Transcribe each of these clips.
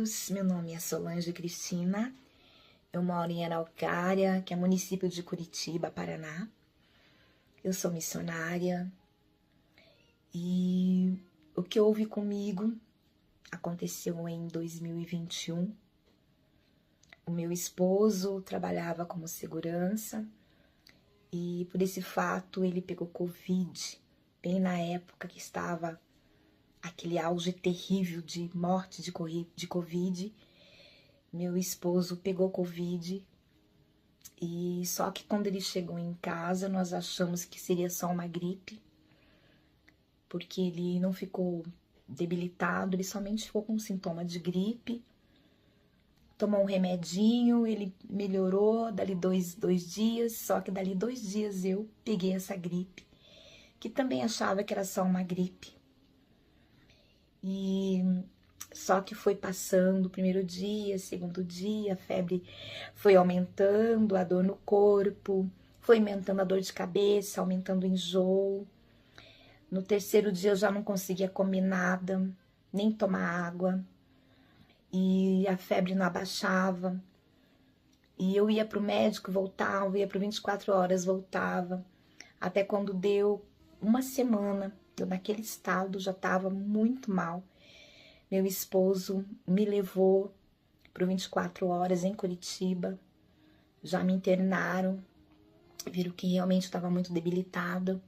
todos, meu nome é Solange Cristina, eu moro em Araucária, que é município de Curitiba, Paraná. Eu sou missionária e o que houve comigo aconteceu em 2021. O meu esposo trabalhava como segurança e por esse fato ele pegou Covid, bem na época que estava aquele auge terrível de morte de Covid. Meu esposo pegou Covid e só que quando ele chegou em casa nós achamos que seria só uma gripe, porque ele não ficou debilitado, ele somente ficou com sintoma de gripe. Tomou um remedinho, ele melhorou, dali dois dias, só que dali 2 dias eu peguei essa gripe, que também achava que era só uma gripe. E só que foi passando o primeiro dia, segundo dia, a febre foi aumentando, a dor no corpo, foi aumentando a dor de cabeça, aumentando o enjoo. No terceiro dia eu já não conseguia comer nada, nem tomar água. E a febre não abaixava. E eu ia pro médico, voltava, ia por 24 horas, voltava. Até quando deu uma semana, eu naquele estado já estava muito mal. Meu esposo me levou para 24 horas em Curitiba. Já me internaram, viram que realmente estava muito debilitada.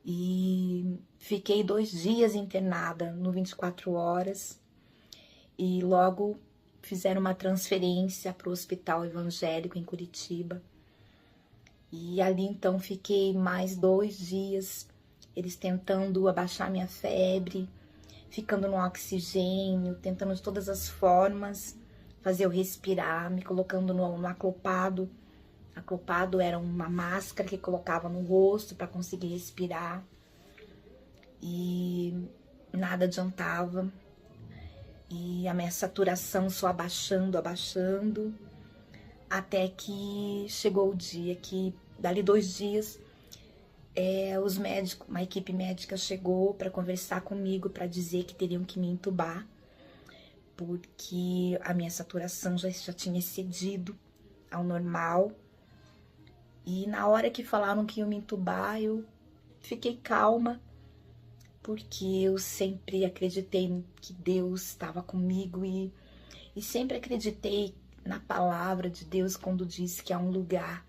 E fiquei 2 dias internada no 24 horas. E logo fizeram uma transferência para o Hospital Evangélico em Curitiba. E ali então fiquei mais 2 dias, eles tentando abaixar minha febre, ficando no oxigênio, tentando de todas as formas fazer eu respirar, me colocando no aclopado. Aclopado era uma máscara que colocava no rosto para conseguir respirar. E nada adiantava. E a minha saturação só abaixando, até que chegou o dia que, dali 2 dias, os médicos, uma equipe médica chegou para conversar comigo, para dizer que teriam que me entubar, porque a minha saturação já tinha excedido ao normal. E na hora que falaram que iam me entubar, eu fiquei calma, porque eu sempre acreditei que Deus estava comigo e sempre acreditei na palavra de Deus quando diz que há um lugar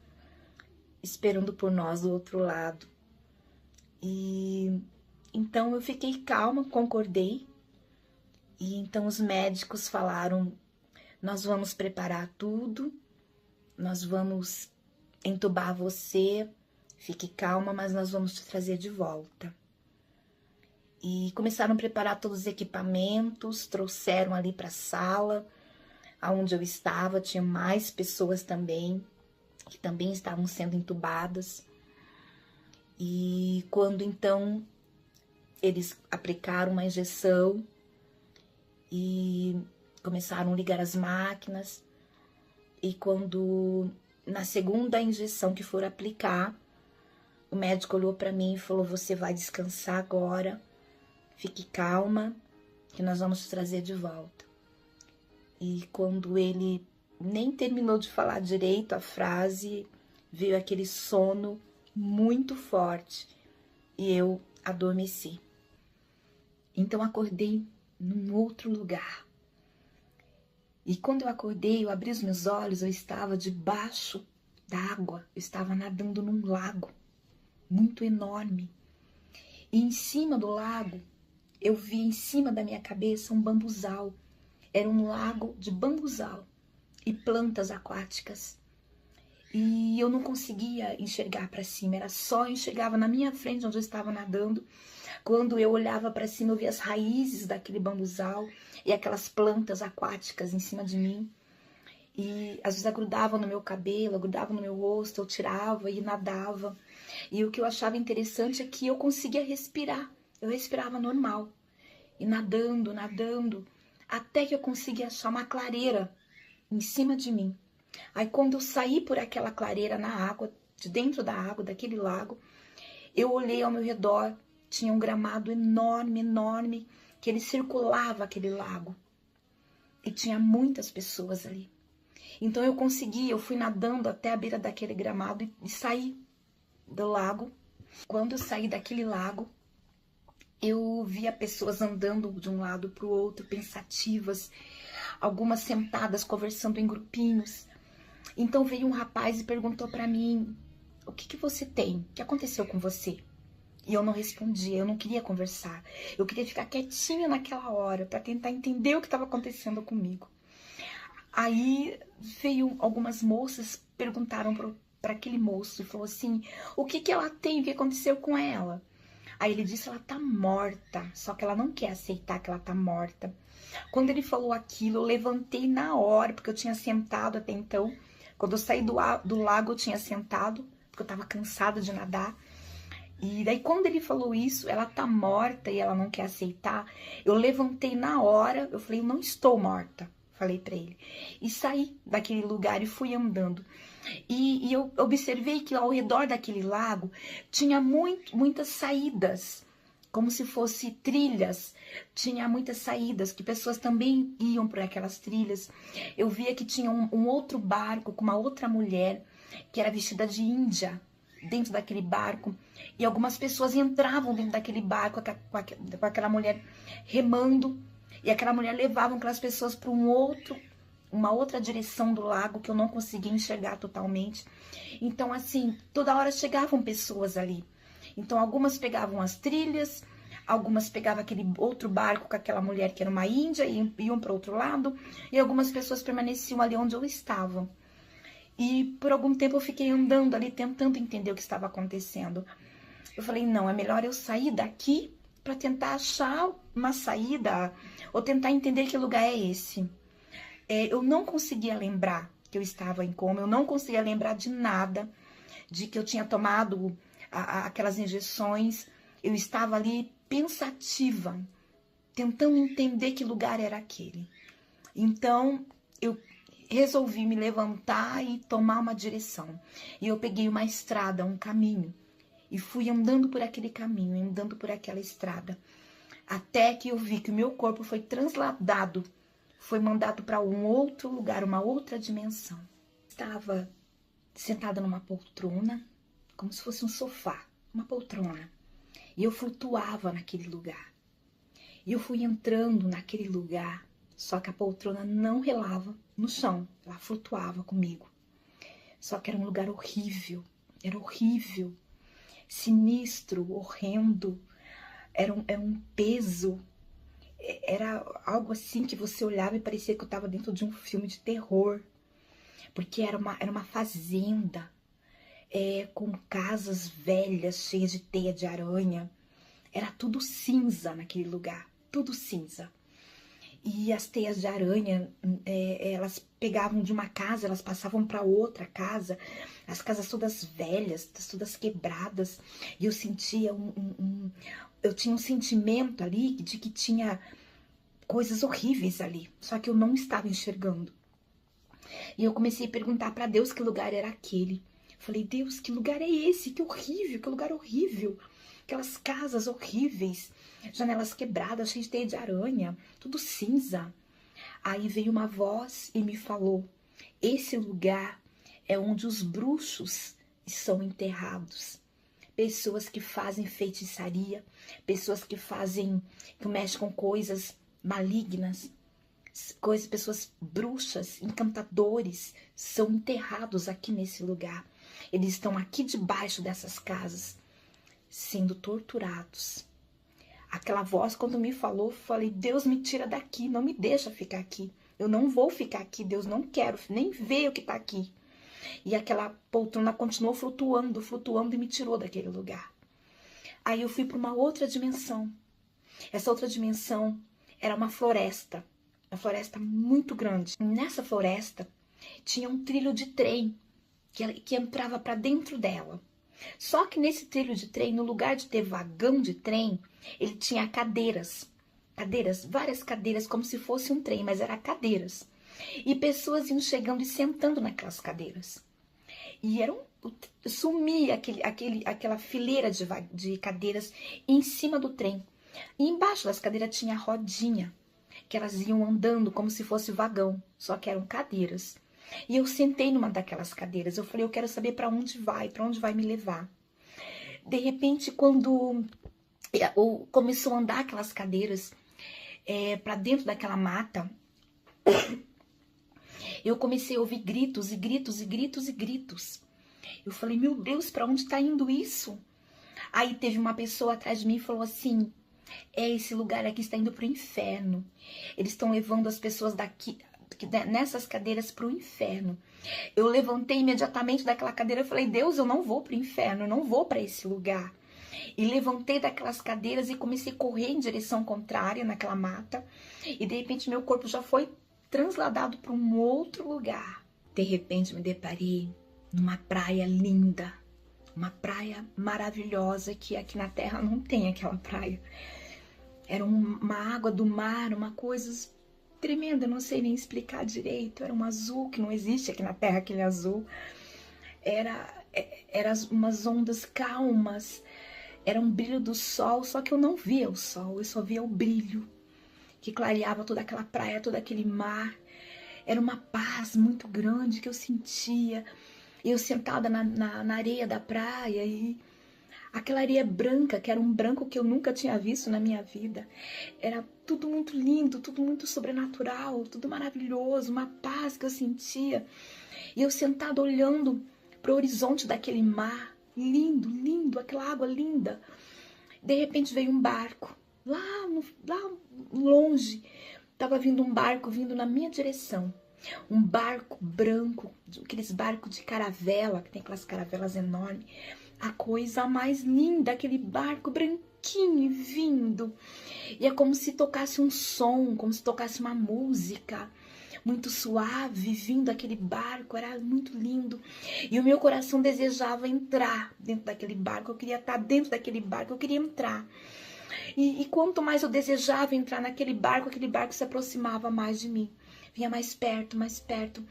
esperando por nós do outro lado. E então eu fiquei calma, concordei. E então os médicos falaram: nós vamos preparar tudo, nós vamos entubar você, fique calma, mas nós vamos te trazer de volta. E começaram a preparar todos os equipamentos, trouxeram ali para a sala onde eu estava, tinha mais pessoas também, que também estavam sendo entubadas. E quando então eles aplicaram uma injeção e começaram a ligar as máquinas, e quando na segunda injeção que for aplicar, o médico olhou para mim e falou: você vai descansar agora, fique calma, que nós vamos te trazer de volta. E quando ele nem terminou de falar direito a frase, veio aquele sono muito forte e eu adormeci. Então acordei num outro lugar. E quando eu acordei, eu abri os meus olhos, eu estava debaixo d'água, eu estava nadando num lago muito enorme. E em cima do lago, eu vi em cima da minha cabeça um bambuzal. Era um lago de bambuzal e plantas aquáticas. E eu não conseguia enxergar para cima, era só eu enxergava na minha frente onde eu estava nadando. Quando eu olhava para cima, eu via as raízes daquele bambuzal e aquelas plantas aquáticas em cima de mim. E às vezes grudavam no meu cabelo, grudavam no meu rosto, eu tirava e nadava. E o que eu achava interessante é que eu conseguia respirar, eu respirava normal. E nadando, até que eu consegui achar uma clareira em cima de mim. Aí quando eu saí por aquela clareira na água, de dentro da água, daquele lago, eu olhei ao meu redor, tinha um gramado enorme, que ele circulava aquele lago. e tinha muitas pessoas ali. Então eu fui nadando até a beira daquele gramado e saí do lago. Quando eu saí daquele lago, eu via pessoas andando de um lado para o outro, pensativas, algumas sentadas, conversando em grupinhos. Então veio um rapaz e perguntou para mim, o que você tem? O que aconteceu com você? E eu não respondia, eu não queria conversar. Eu queria ficar quietinha naquela hora para tentar entender o que estava acontecendo comigo. Aí veio algumas moças, perguntaram para aquele moço e falou assim, o que ela tem? O que aconteceu com ela? Aí ele disse, ela tá morta, só que ela não quer aceitar que ela tá morta. Quando ele falou aquilo, eu levantei na hora, porque eu tinha sentado até então. Quando eu saí do lago, eu tinha sentado, porque eu tava cansada de nadar. E daí, quando ele falou isso, ela tá morta e ela não quer aceitar, eu levantei na hora, eu falei, eu não estou morta, falei pra ele. E saí daquele lugar e fui andando. E eu observei que ao redor daquele lago tinha muitas saídas, como se fosse trilhas. Tinha muitas saídas, que pessoas também iam por aquelas trilhas. Eu via que tinha um outro barco com uma outra mulher, que era vestida de índia, dentro daquele barco. E algumas pessoas entravam dentro daquele barco com aquela mulher remando. E aquela mulher levava aquelas pessoas para uma outra direção do lago que eu não conseguia enxergar totalmente. Então, assim, toda hora chegavam pessoas ali. Então, algumas pegavam as trilhas, algumas pegavam aquele outro barco com aquela mulher que era uma índia e iam para outro lado. E algumas pessoas permaneciam ali onde eu estava. E por algum tempo eu fiquei andando ali, tentando entender o que estava acontecendo. Eu falei, não, é melhor eu sair daqui para tentar achar uma saída ou tentar entender que lugar é esse. Eu não conseguia lembrar que eu estava em coma, eu não conseguia lembrar de nada, de que eu tinha tomado aquelas injeções. Eu estava ali pensativa, tentando entender que lugar era aquele. Então, eu resolvi me levantar e tomar uma direção. E eu peguei uma estrada, um caminho, e fui andando por aquele caminho, andando por aquela estrada, até que eu vi que o meu corpo foi transladado, foi mandado para um outro lugar, uma outra dimensão. Estava sentada numa poltrona, como se fosse um sofá, uma poltrona. E eu flutuava naquele lugar. E eu fui entrando naquele lugar, só que a poltrona não relava no chão, ela flutuava comigo. Só que era um lugar horrível, era horrível, sinistro, horrendo, era um peso. Era algo assim que você olhava e parecia que eu estava dentro de um filme de terror. Porque era uma fazenda, com casas velhas, cheias de teia de aranha. Era tudo cinza naquele lugar, tudo cinza. E as teias de aranha, elas pegavam de uma casa, elas passavam para outra casa. As casas todas velhas, todas quebradas. E eu sentia eu tinha um sentimento ali de que tinha coisas horríveis ali. Só que eu não estava enxergando. E eu comecei a perguntar para Deus que lugar era aquele. Falei, Deus, que lugar é esse? Que horrível, que lugar horrível. Aquelas casas horríveis, janelas quebradas, cheias de teia de aranha, tudo cinza. Aí veio uma voz e me falou, esse lugar é onde os bruxos são enterrados. Pessoas que fazem feitiçaria, pessoas que mexem com coisas malignas, pessoas bruxas, encantadores, são enterrados aqui nesse lugar. Eles estão aqui debaixo dessas casas, sendo torturados. Aquela voz, quando me falou, falei, Deus, me tira daqui, não me deixa ficar aqui. Eu não vou ficar aqui, Deus, não quero nem ver o que tá aqui. E aquela poltrona continuou flutuando, flutuando e me tirou daquele lugar. Aí eu fui para uma outra dimensão. Essa outra dimensão era uma floresta muito grande. Nessa floresta tinha um trilho de trem que entrava para dentro dela. Só que nesse trilho de trem, no lugar de ter vagão de trem, ele tinha cadeiras, várias cadeiras, como se fosse um trem, mas eram cadeiras. E pessoas iam chegando e sentando naquelas cadeiras. E sumia aquela fileira de cadeiras em cima do trem. E embaixo das cadeiras tinha rodinha. que elas iam andando como se fosse vagão, só que eram cadeiras. E eu sentei numa daquelas cadeiras. Eu falei, eu quero saber para onde vai me levar. De repente, quando começou a andar aquelas cadeiras para dentro daquela mata, eu comecei a ouvir gritos e gritos e gritos e gritos. Eu falei, meu Deus, para onde está indo isso? Aí teve uma pessoa atrás de mim e falou assim, esse lugar aqui está indo para o inferno. Eles estão levando as pessoas daqui, nessas cadeiras, para o inferno. Eu levantei imediatamente daquela cadeira e falei, Deus, eu não vou para o inferno, eu não vou para esse lugar. E levantei daquelas cadeiras e comecei a correr em direção contrária naquela mata. E de repente meu corpo já foi transladado para um outro lugar. De repente me deparei numa praia linda, uma praia maravilhosa, que aqui na Terra não tem aquela praia. Era uma água do mar, uma coisa tremenda, não sei nem explicar direito. Era um azul que não existe aqui na Terra, aquele azul. Era umas ondas calmas, era um brilho do sol, só que eu não via o sol, eu só via o brilho que clareava toda aquela praia, todo aquele mar. Era uma paz muito grande que eu sentia. Eu sentada na areia da praia e aquela areia branca, que era um branco que eu nunca tinha visto na minha vida. Era tudo muito lindo, tudo muito sobrenatural, tudo maravilhoso, uma paz que eu sentia. E eu sentada olhando para o horizonte daquele mar, lindo, lindo, aquela água linda. De repente veio um barco, lá longe, estava vindo um barco vindo na minha direção. Um barco branco, aqueles barcos de caravela, que tem aquelas caravelas enormes. A coisa mais linda, aquele barco branquinho vindo. E é como se tocasse um som, como se tocasse uma música muito suave, vindo aquele barco, era muito lindo. E o meu coração desejava entrar dentro daquele barco, eu queria estar dentro daquele barco, eu queria entrar. E quanto mais eu desejava entrar naquele barco, aquele barco se aproximava mais de mim. Vinha mais perto, mais perto.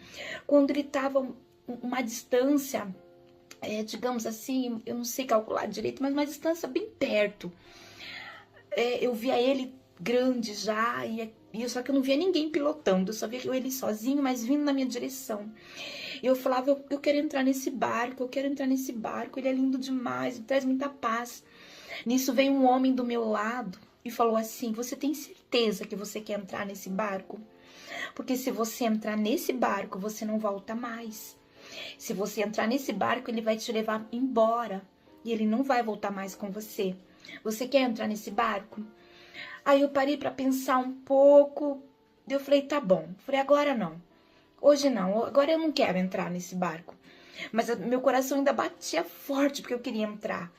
Quando ele estava uma distância, digamos assim, eu não sei calcular direito, mas uma distância bem perto. Eu via ele grande já, só que eu não via ninguém pilotando, eu só via ele sozinho, mas vindo na minha direção. E eu falava, eu quero entrar nesse barco, eu quero entrar nesse barco, ele é lindo demais, ele traz muita paz. Nisso veio um homem do meu lado e falou assim, você tem certeza que você quer entrar nesse barco? Porque se você entrar nesse barco, você não volta mais. Se você entrar nesse barco, ele vai te levar embora e ele não vai voltar mais com você. Você quer entrar nesse barco? Aí eu parei para pensar um pouco, eu falei, tá bom. Falei, agora não, hoje não, agora eu não quero entrar nesse barco. Mas meu coração ainda batia forte porque eu queria entrar.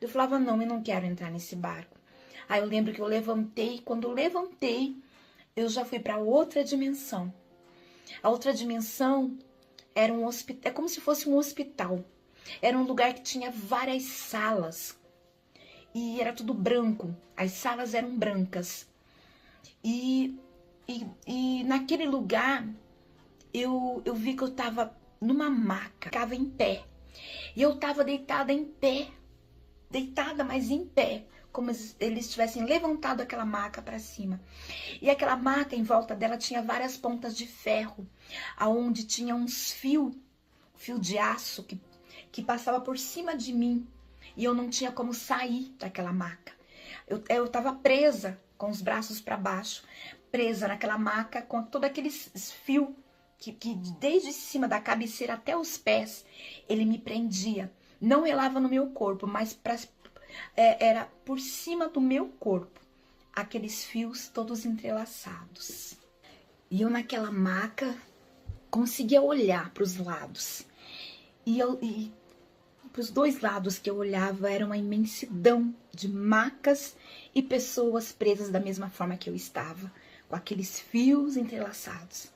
Eu falava, não, eu não quero entrar nesse barco. Aí eu lembro que eu levantei, quando eu levantei, eu já fui para outra dimensão. A outra dimensão era um hospital, é como se fosse um hospital. Era um lugar que tinha várias salas. E era tudo branco. As salas eram brancas. E naquele lugar, eu vi que eu estava numa maca, ficava em pé. E eu estava deitada em pé. Deitada, mas em pé. Como se eles tivessem levantado aquela maca para cima. E aquela maca, em volta dela, tinha várias pontas de ferro. Aonde tinha uns fio de aço que passava por cima de mim. E eu não tinha como sair daquela maca. Eu estava presa, com os braços para baixo. Presa naquela maca, com todo aqueles fio que desde cima da cabeceira até os pés, ele me prendia. Não relava no meu corpo, mas era por cima do meu corpo. Aqueles fios todos entrelaçados. E eu naquela maca conseguia olhar para os lados. E para os dois lados que eu olhava era uma imensidão de macas e pessoas presas da mesma forma que eu estava, com aqueles fios entrelaçados.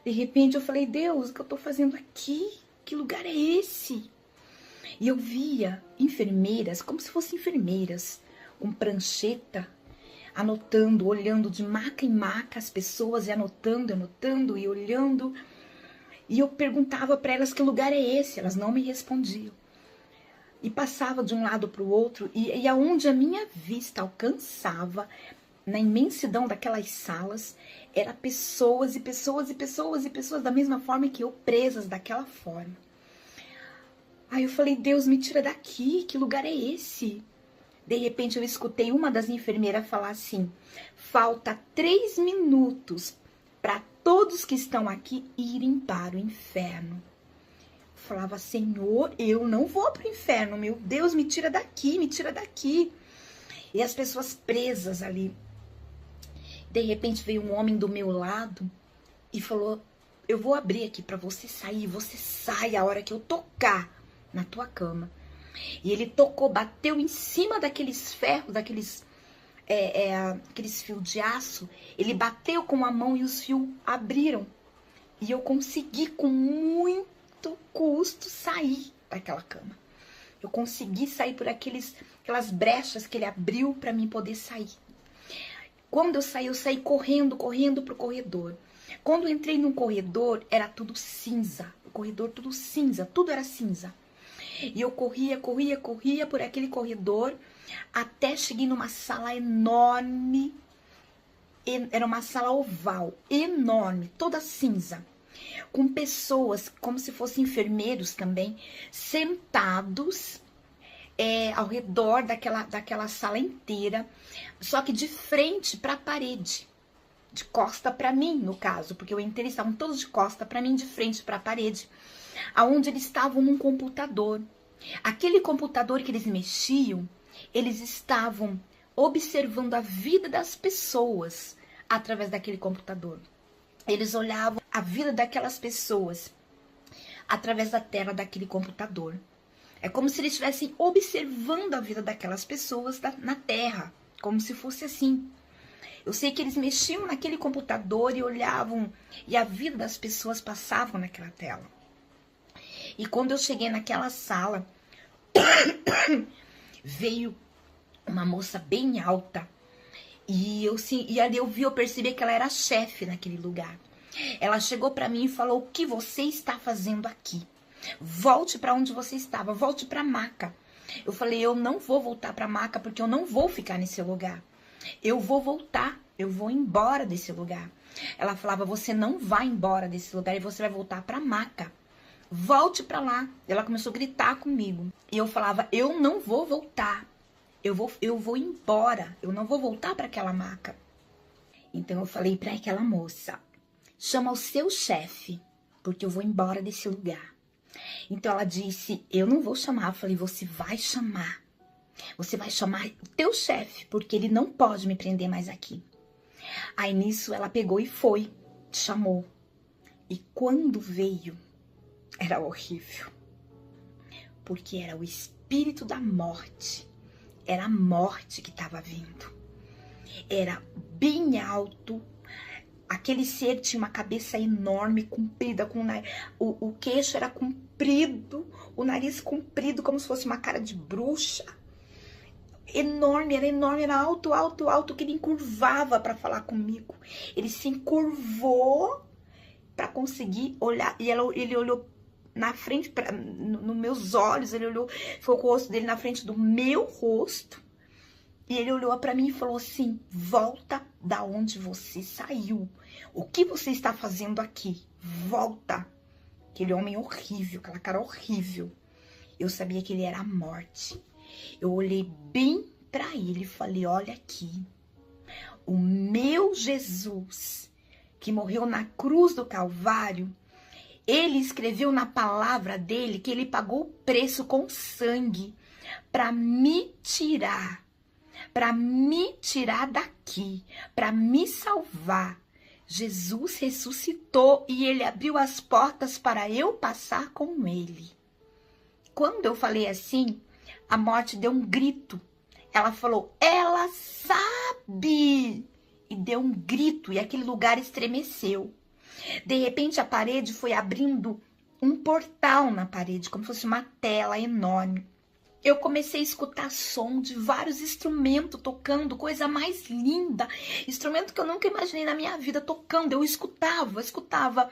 De repente eu falei, Deus, o que eu estou fazendo aqui? Que lugar é esse? E eu via enfermeiras, como se fossem enfermeiras, com prancheta, anotando, olhando de maca em maca as pessoas, e anotando e olhando. E eu perguntava para elas que lugar é esse, elas não me respondiam. E passava de um lado para o outro, e aonde a minha vista alcançava, na imensidão daquelas salas, era pessoas e pessoas e pessoas e pessoas da mesma forma que eu, presas daquela forma. Aí eu falei, Deus, me tira daqui, que lugar é esse? De repente eu escutei uma das enfermeiras falar assim, falta 3 minutos para todos que estão aqui irem para o inferno. Eu falava, Senhor, eu não vou para o inferno, meu Deus, me tira daqui, me tira daqui. E as pessoas presas ali. De repente veio um homem do meu lado e falou, eu vou abrir aqui para você sair, você sai a hora que eu tocar na tua cama. E ele tocou, bateu em cima daqueles ferros, aqueles fios de aço. Ele bateu com a mão e os fios abriram. E eu consegui, com muito custo, sair daquela cama. Eu consegui sair por aquelas brechas que ele abriu para mim poder sair. Quando eu saí correndo pro corredor. Quando eu entrei num corredor, era tudo cinza. O corredor tudo cinza, tudo era cinza. E eu corria por aquele corredor, até cheguei numa sala enorme. Era uma sala oval, enorme, toda cinza. Com pessoas, como se fossem enfermeiros também, sentados ao redor daquela sala inteira, só que de frente para a parede, de costa para mim, no caso, porque eu entrei, eles estavam todos de costa para mim, de frente para a parede, aonde eles estavam num computador. Aquele computador que eles mexiam, eles estavam observando a vida das pessoas através daquele computador. Eles olhavam a vida daquelas pessoas através da tela daquele computador. É como se eles estivessem observando a vida daquelas pessoas na Terra, como se fosse assim. Eu sei que eles mexiam naquele computador e olhavam, e a vida das pessoas passavam naquela tela. E quando eu cheguei naquela sala, veio uma moça bem alta. E ali eu percebi que ela era chefe naquele lugar. Ela chegou para mim e falou, o que você está fazendo aqui? Volte para onde você estava, volte para a maca. Eu falei, eu não vou voltar para a maca porque eu não vou ficar nesse lugar. Eu vou voltar, eu vou embora desse lugar. Ela falava, você não vai embora desse lugar e você vai voltar para a maca. Volte para lá. Ela começou a gritar comigo. E eu falava, eu não vou voltar. Eu vou embora. Eu não vou voltar para aquela maca. Então eu falei para aquela moça, chama o seu chefe, porque eu vou embora desse lugar. Então ela disse, eu não vou chamar. Eu falei, você vai chamar. Você vai chamar o teu chefe, porque ele não pode me prender mais aqui. Aí nisso ela pegou e foi, chamou. E quando veio, era horrível. Porque era o espírito da morte. Era a morte que estava vindo. Era bem alto. Aquele ser tinha uma cabeça enorme, comprida, com o queixo era comprido, o nariz comprido, como se fosse uma cara de bruxa. Enorme, era alto, alto, alto, que ele encurvava para falar comigo. Ele se encurvou para conseguir olhar, e ele olhou na frente, nos meus olhos, ele olhou, foi com o rosto dele na frente do meu rosto. E ele olhou para mim e falou assim, volta da onde você saiu. O que você está fazendo aqui? Volta. Aquele homem horrível, aquela cara horrível. Eu sabia que ele era a morte. Eu olhei bem para ele e falei, olha aqui. O meu Jesus, que morreu na cruz do Calvário, ele escreveu na palavra dele que ele pagou o preço com sangue para me tirar daqui, para me salvar. Jesus ressuscitou e ele abriu as portas para eu passar com ele. Quando eu falei assim, a morte deu um grito. Ela falou, ela sabe! E deu um grito e aquele lugar estremeceu. De repente a parede foi abrindo um portal na parede, como se fosse uma tela enorme. Eu comecei a escutar som de vários instrumentos tocando, coisa mais linda. Instrumento que eu nunca imaginei na minha vida tocando. Eu escutava.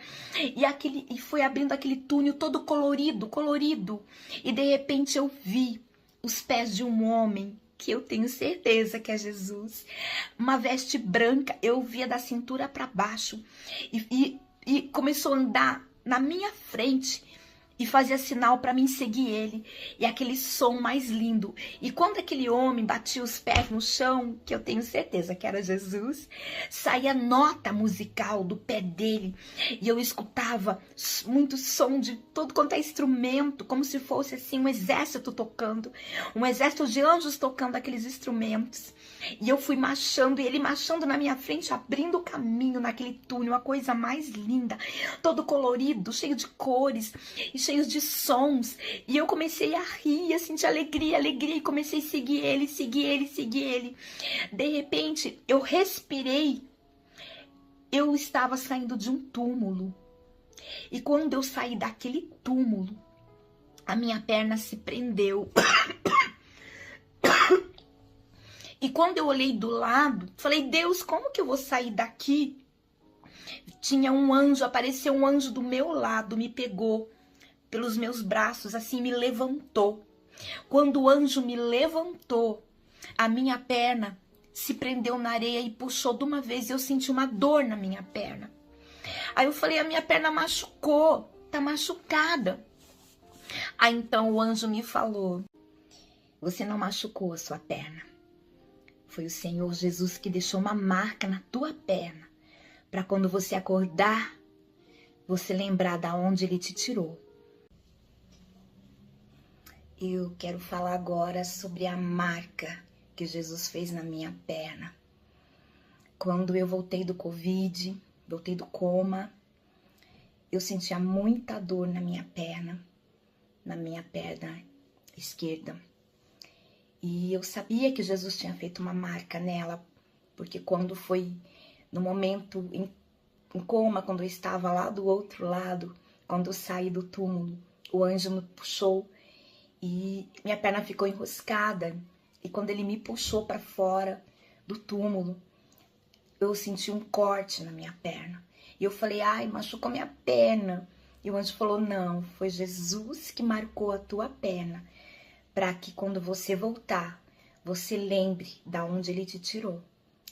E foi abrindo aquele túnel todo colorido. E de repente eu vi os pés de um homem que eu tenho certeza que é Jesus. Uma veste branca, eu via da cintura para baixo e começou a andar na minha frente e fazia sinal para mim seguir ele. E aquele som mais lindo. E quando aquele homem batia os pés no chão, que eu tenho certeza que era Jesus, saía nota musical do pé dele. E eu escutava muito som de todo quanto é instrumento, como se fosse assim um exército tocando. Um exército de anjos tocando aqueles instrumentos. E eu fui marchando, e ele marchando na minha frente, abrindo o caminho naquele túnel, a coisa mais linda, todo colorido, cheio de cores e cheio de sons. E eu comecei a rir, assim, de alegria, e comecei a seguir ele. De repente, eu respirei, eu estava saindo de um túmulo. E quando eu saí daquele túmulo, a minha perna se prendeu. E quando eu olhei do lado, falei, Deus, como que eu vou sair daqui? Tinha um anjo, apareceu um anjo do meu lado, me pegou pelos meus braços, assim, me levantou. Quando o anjo me levantou, a minha perna se prendeu na areia e puxou de uma vez, e eu senti uma dor na minha perna. Aí eu falei, a minha perna machucou, tá machucada. Aí então o anjo me falou, você não machucou a sua perna. Foi o Senhor Jesus que deixou uma marca na tua perna, para quando você acordar, você lembrar da onde Ele te tirou. Eu quero falar agora sobre a marca que Jesus fez na minha perna. Quando eu voltei do Covid, voltei do coma, eu sentia muita dor na minha perna esquerda. E eu sabia que Jesus tinha feito uma marca nela, porque quando foi no momento em coma, quando eu estava lá do outro lado, quando eu saí do túmulo, o anjo me puxou e minha perna ficou enroscada. E quando ele me puxou para fora do túmulo, eu senti um corte na minha perna. E eu falei, ai, machucou minha perna. E o anjo falou, não, foi Jesus que marcou a tua perna, para que quando você voltar, você lembre da onde Ele te tirou.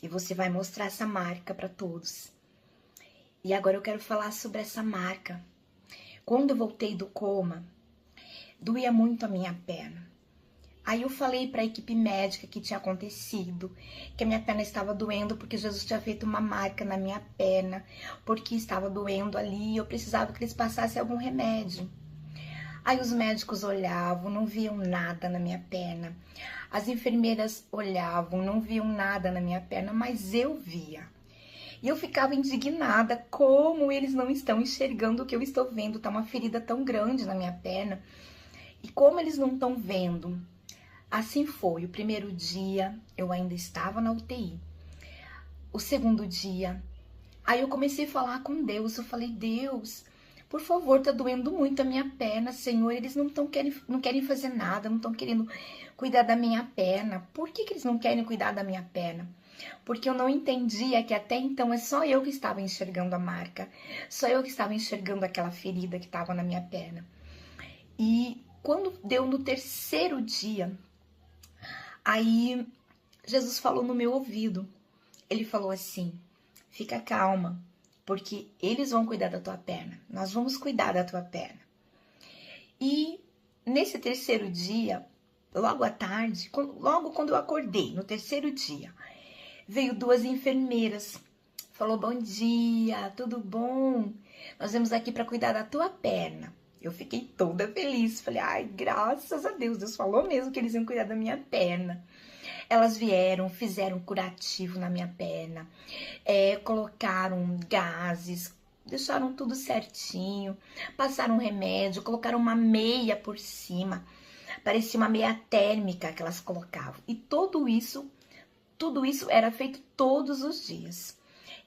E você vai mostrar essa marca para todos. E agora eu quero falar sobre essa marca. Quando eu voltei do coma, doía muito a minha perna. Aí eu falei para a equipe médica que tinha acontecido, que a minha perna estava doendo porque Jesus tinha feito uma marca na minha perna, porque estava doendo ali e eu precisava que eles passassem algum remédio. Aí os médicos olhavam, não viam nada na minha perna. As enfermeiras olhavam, não viam nada na minha perna, mas eu via. E eu ficava indignada, como eles não estão enxergando o que eu estou vendo. Tá uma ferida tão grande na minha perna. E como eles não estão vendo? Assim foi. O primeiro dia, eu ainda estava na UTI. O segundo dia, aí eu comecei a falar com Deus. Eu falei, Deus, por favor, tá doendo muito a minha perna, Senhor. Eles não querem fazer nada, não estão querendo cuidar da minha perna. Por que eles não querem cuidar da minha perna? Porque eu não entendia que até então é só eu que estava enxergando a marca. Só eu que estava enxergando aquela ferida que estava na minha perna. E quando deu no terceiro dia, aí Jesus falou no meu ouvido. Ele falou assim, fica calma, porque eles vão cuidar da tua perna. Nós vamos cuidar da tua perna. E nesse terceiro dia, logo à tarde, logo quando eu acordei, no terceiro dia, veio duas enfermeiras. Falou, bom dia, tudo bom? Nós viemos aqui para cuidar da tua perna. Eu fiquei toda feliz. Falei, ai, graças a Deus, Deus falou mesmo que eles iam cuidar da minha perna. Elas vieram, fizeram um curativo na minha perna, colocaram gases, deixaram tudo certinho, passaram remédio, colocaram uma meia por cima, parecia uma meia térmica que elas colocavam. E tudo isso era feito todos os dias.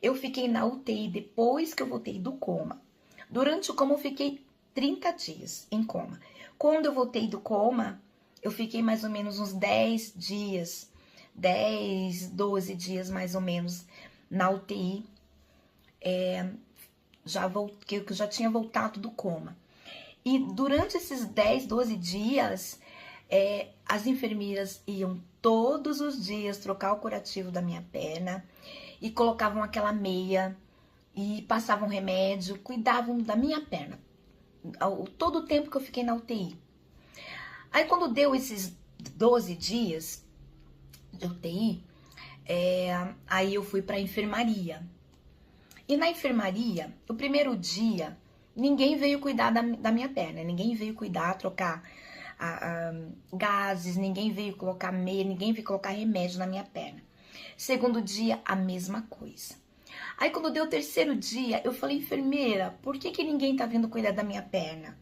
Eu fiquei na UTI depois que eu voltei do coma. Durante o coma eu fiquei 30 dias em coma. Quando eu voltei do coma, eu fiquei mais ou menos uns 10 dias, 10, 12 dias mais ou menos na UTI, que eu já tinha voltado do coma. E durante esses 10, 12 dias, As enfermeiras iam todos os dias trocar o curativo da minha perna e colocavam aquela meia e passavam remédio, cuidavam da minha perna, todo o tempo que eu fiquei na UTI. Aí quando deu esses 12 dias de UTI, aí eu fui para a enfermaria. E na enfermaria, o primeiro dia, ninguém veio cuidar da minha perna, ninguém veio cuidar, trocar gases, ninguém veio colocar meia, ninguém veio colocar remédio na minha perna. Segundo dia, a mesma coisa. Aí quando deu o terceiro dia, eu falei, enfermeira, por que ninguém tá vindo cuidar da minha perna?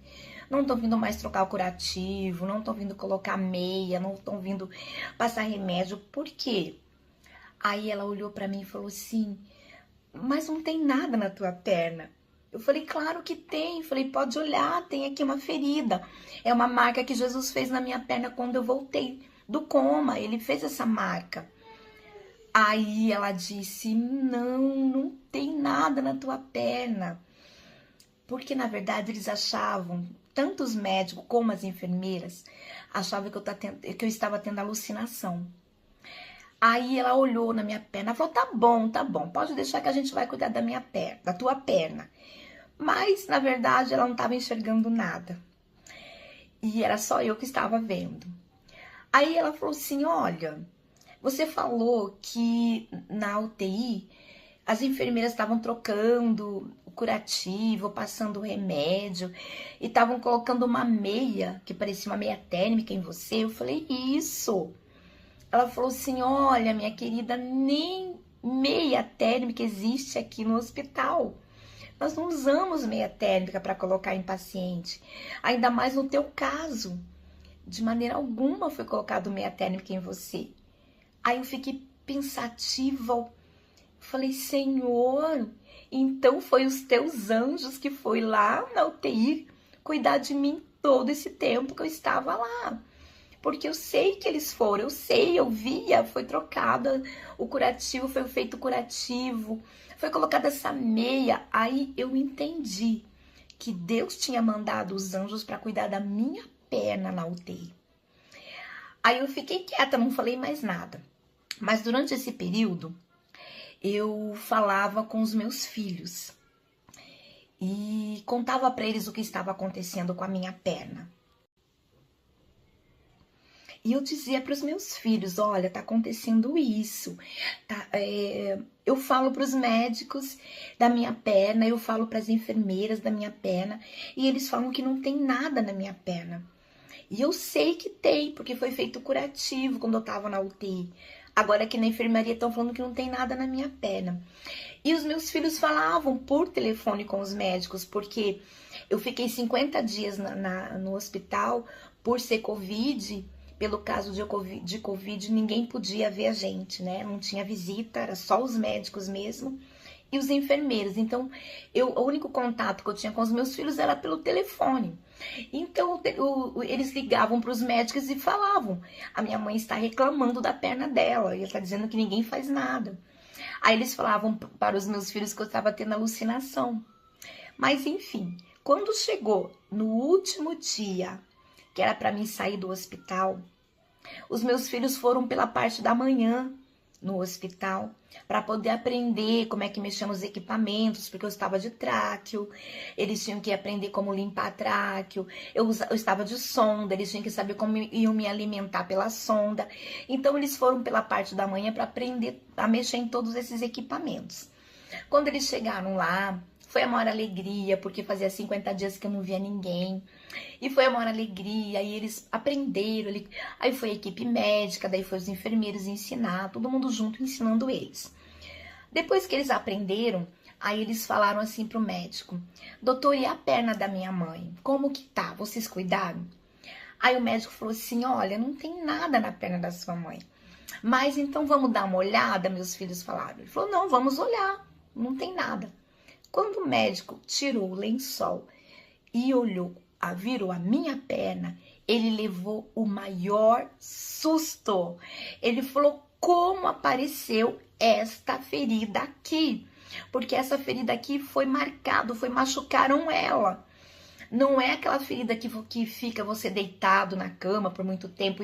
Não estão vindo mais trocar o curativo, não estão vindo colocar meia, não estão vindo passar remédio, por quê? Aí ela olhou pra mim e falou assim, mas não tem nada na tua perna. Eu falei, claro que tem. Eu falei, pode olhar, tem aqui uma ferida. É uma marca que Jesus fez na minha perna quando eu voltei do coma. Ele fez essa marca. Aí ela disse, não tem nada na tua perna. Porque, na verdade, eles achavam, tanto os médicos como as enfermeiras, achavam que eu estava tendo alucinação. Aí ela olhou na minha perna e falou, tá bom, pode deixar que a gente vai cuidar da minha perna, da tua perna. Mas, na verdade, ela não estava enxergando nada. E era só eu que estava vendo. Aí ela falou assim, olha, você falou que na UTI as enfermeiras estavam trocando o curativo, passando o remédio e estavam colocando uma meia, que parecia uma meia térmica em você. Eu falei, isso. Ela falou assim, olha, minha querida, nem meia térmica existe aqui no hospital. Nós não usamos meia térmica para colocar em paciente, ainda mais no teu caso. De maneira alguma foi colocado meia térmica em você. Aí eu fiquei pensativa, falei, Senhor, então foi os teus anjos que foi lá na UTI cuidar de mim todo esse tempo que eu estava lá. Porque eu sei que eles foram, eu via, foi trocada o curativo, foi feito o curativo, foi colocada essa meia. Aí eu entendi que Deus tinha mandado os anjos para cuidar da minha perna na UTI. Aí eu fiquei quieta, não falei mais nada. Mas durante esse período, eu falava com os meus filhos e contava para eles o que estava acontecendo com a minha perna. E eu dizia para os meus filhos, olha, tá acontecendo isso. Eu falo para os médicos da minha perna, eu falo para as enfermeiras da minha perna, e eles falam que não tem nada na minha perna. E eu sei que tem, porque foi feito curativo quando eu tava na UTI. Agora aqui na enfermaria estão falando que não tem nada na minha perna. E os meus filhos falavam por telefone com os médicos, porque eu fiquei 50 dias no hospital por ser Covid. Pelo caso de Covid, ninguém podia ver a gente, né? Não tinha visita, era só os médicos mesmo e os enfermeiros. Então, o único contato que eu tinha com os meus filhos era pelo telefone. Então, eles ligavam para os médicos e falavam, a minha mãe está reclamando da perna dela, e está dizendo que ninguém faz nada. Aí eles falavam para os meus filhos que eu estava tendo alucinação. Mas, enfim, quando chegou no último dia, que era para mim sair do hospital, os meus filhos foram pela parte da manhã no hospital para poder aprender como é que mexia nos equipamentos, porque eu estava de tráqueo, eles tinham que aprender como limpar tráqueo, eu estava de sonda, eles tinham que saber como iam me alimentar pela sonda. Então eles foram pela parte da manhã para aprender a mexer em todos esses equipamentos. Quando eles chegaram lá, foi a maior alegria, porque fazia 50 dias que eu não via ninguém. E foi a maior alegria, e eles aprenderam. Aí foi a equipe médica, daí foi os enfermeiros ensinar, todo mundo junto ensinando eles. Depois que eles aprenderam, aí eles falaram assim pro médico, doutor, e a perna da minha mãe? Como que tá? Vocês cuidaram? Aí o médico falou assim, olha, não tem nada na perna da sua mãe. Mas então vamos dar uma olhada, meus filhos falaram. Ele falou, não, vamos olhar, não tem nada. Quando o médico tirou o lençol e virou a minha perna, ele levou o maior susto. Ele falou, como apareceu esta ferida aqui? Porque essa ferida aqui foi machucaram ela. Não é aquela ferida que fica você deitado na cama por muito tempo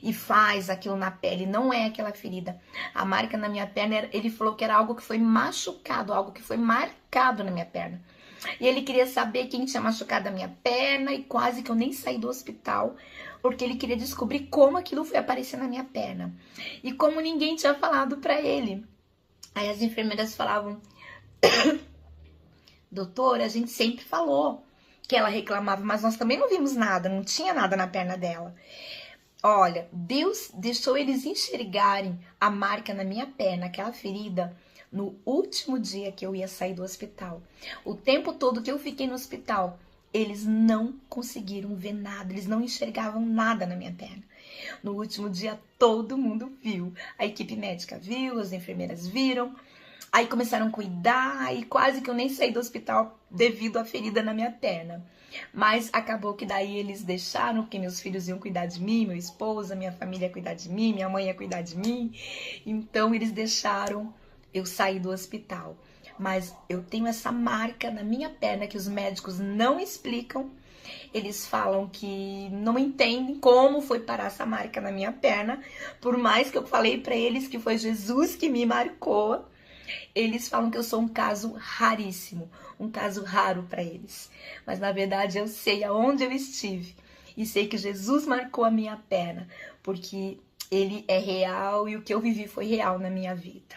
e faz aquilo na pele. Não é aquela ferida. A marca na minha perna, ele falou que era algo que foi machucado, algo que foi marcado na minha perna. E ele queria saber quem tinha machucado a minha perna e quase que eu nem saí do hospital, porque ele queria descobrir como aquilo foi aparecer na minha perna. E como ninguém tinha falado pra ele. Aí as enfermeiras falavam: doutora, a gente sempre falou que ela reclamava, mas nós também não vimos nada, não tinha nada na perna dela. Olha, Deus deixou eles enxergarem a marca na minha perna, aquela ferida, no último dia que eu ia sair do hospital. O tempo todo que eu fiquei no hospital, eles não conseguiram ver nada, eles não enxergavam nada na minha perna. No último dia, todo mundo viu. A equipe médica viu, as enfermeiras viram. Aí começaram a cuidar, aí quase que eu nem saí do hospital devido à ferida na minha perna. Mas acabou que daí eles deixaram, porque meus filhos iam cuidar de mim, meu esposo, minha família ia cuidar de mim, minha mãe ia cuidar de mim. Então eles deixaram eu sair do hospital. Mas eu tenho essa marca na minha perna que os médicos não explicam. Eles falam que não entendem como foi parar essa marca na minha perna. Por mais que eu falei pra eles que foi Jesus que me marcou, eles falam que eu sou um caso raríssimo, um caso raro para eles. Mas na verdade eu sei aonde eu estive e sei que Jesus marcou a minha perna, porque ele é real e o que eu vivi foi real na minha vida.